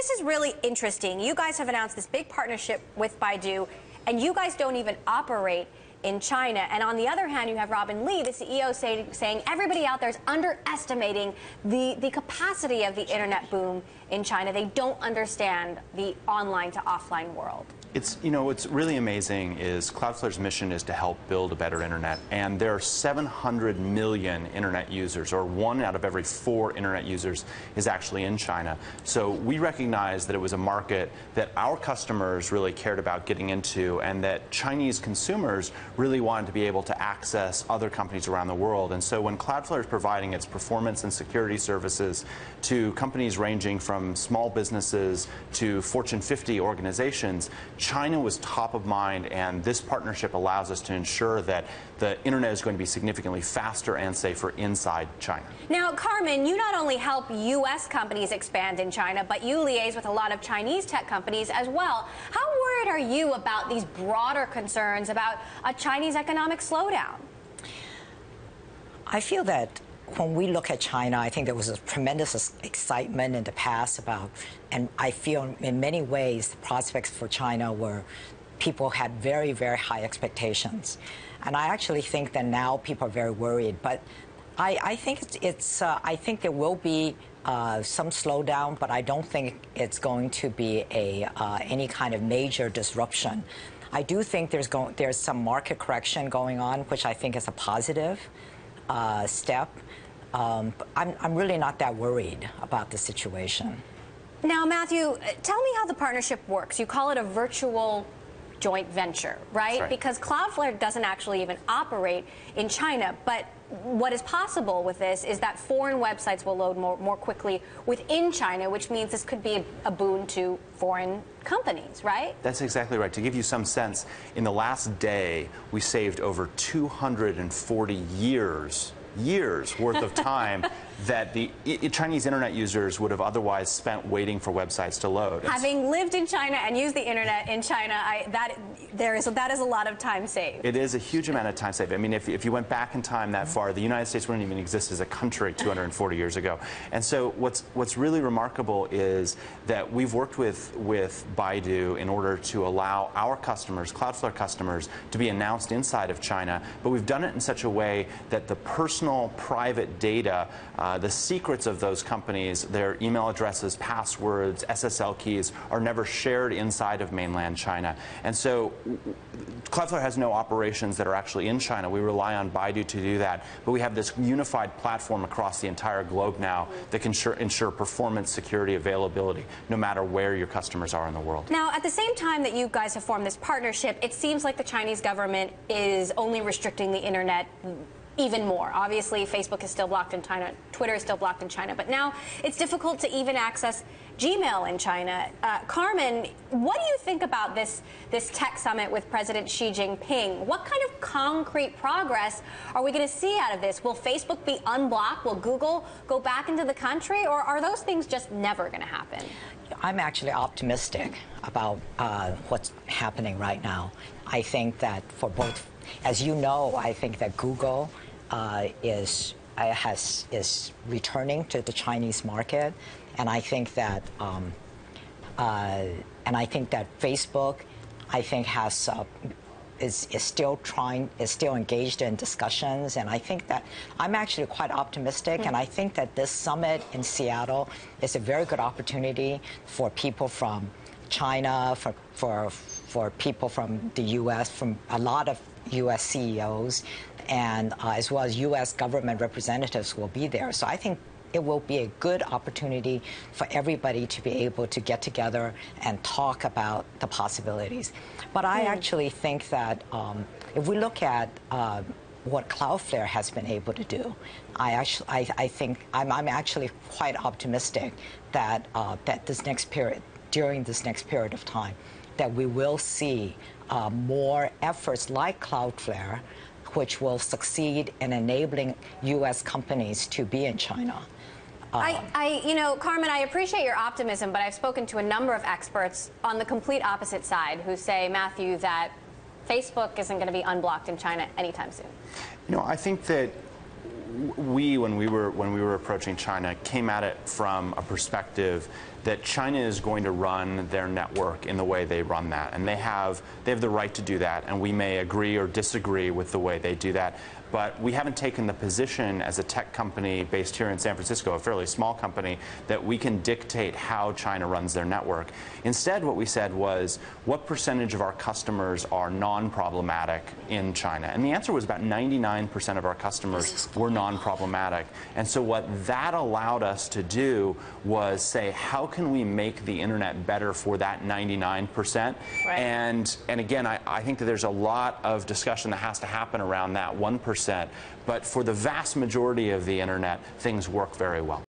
this is really interesting. You guys have announced this big partnership with Baidu, and you guys don't even operate in China. And on the other hand, you have Robin Li, the CEO, saying everybody out there is underestimating the capacity of the internet boom in China. They don't understand the online to offline world. It's, what's really amazing is CloudFlare's mission is to help build a better internet, and there are 700 million internet users, or 1 out of every 4 internet users is actually in China. So we recognized that it was a market that our customers really cared about getting into, and that Chinese consumers really wanted to be able to access other companies around the world. And so when CloudFlare is providing its performance and security services to companies ranging from small businesses to Fortune 50 organizations, China was top of mind, and this partnership allows us to ensure that the internet is going to be significantly faster and safer inside China. Now, Carmen, you not only help U.S. companies expand in China, but you liaise with a lot of Chinese tech companies as well. How worried are you about these broader concerns about a Chinese economic slowdown? I feel that when we look at China, I think there was a tremendous excitement in the past about, and I feel in many ways the prospects for China were, people had very, very high expectations. And I actually think that now people are very worried. But I think I think there will be some slowdown, but I don't think it's going to be any kind of major disruption. I do think there's some market correction going on, which I think is a positive step. I'm really not that worried about the situation. Now, Matthew, tell me how the partnership works. You call it a virtual joint venture, right? Right. Because CloudFlare doesn't actually even operate in China. But what is possible with this is that foreign websites will load more quickly within China, which means this could be a boon to foreign companies, right? That's exactly right. To give you some sense, in the last day, we saved over 240 years worth of time that the Chinese internet users would have otherwise spent waiting for websites to load. Having lived in China and used the internet in China, that is a lot of time saved. It is a huge amount of time saved. I mean, if you went back in time that far, the United States wouldn't even exist as a country 240 years ago. And so what's really remarkable is that we've worked with Baidu in order to allow our customers, CloudFlare customers, to be announced inside of China, but we've done it in such a way that the personal, private data, the secrets of those companies, their email addresses, passwords, SSL keys, are never shared inside of mainland China. And so CloudFlare has no operations that are actually in China. We rely on Baidu to do that. But we have this unified platform across the entire globe now that can ensure performance, security, availability, no matter where your customers are in the world. Now, at the same time that you guys have formed this partnership, it seems like the Chinese government is only restricting the internet even more. Obviously, Facebook is still blocked in China, Twitter is still blocked in China, but now it's difficult to even access Gmail in China. Carmen, what do you think about this tech summit with President Xi Jinping? What kind of concrete progress are we going to see out of this? Will Facebook be unblocked? Will Google go back into the country? Or are those things just never going to happen? I'm actually optimistic about what's happening right now. I think that for both, as you know, I think that Google is returning to the Chinese market, and I think that Facebook, I think is still engaged in discussions, and I think that I'm actually quite optimistic, and I think that this summit in Seattle is a very good opportunity for people from China, for people from the U.S., from a lot of U.S. CEOs, and as well as U.S. government representatives will be there. So I think it will be a good opportunity for everybody to be able to get together and talk about the possibilities. But I actually think that if we look at what CloudFlare has been able to do, I think I'm actually quite optimistic that during this next period of time, that we will see more efforts like CloudFlare, which will succeed in enabling U.S. companies to be in China. Carmen, I appreciate your optimism, but I've spoken to a number of experts on the complete opposite side who say, Matthew, that Facebook isn't going to be unblocked in China anytime soon. I think that when we were approaching China, came at it from a perspective that China is going to run their network in the way they run that. And they have the right to do that, and we may agree or disagree with the way they do that. But we haven't taken the position as a tech company based here in San Francisco, a fairly small company, that we can dictate how China runs their network. Instead, what we said was, what percentage of our customers are non-problematic in China? And the answer was about 99% of our customers were non-problematic. And so what that allowed us to do was say, how can we make the internet better for that 99%? Right. And again, I think that there's a lot of discussion that has to happen around that 1%. But for the vast majority of the internet, things work very well.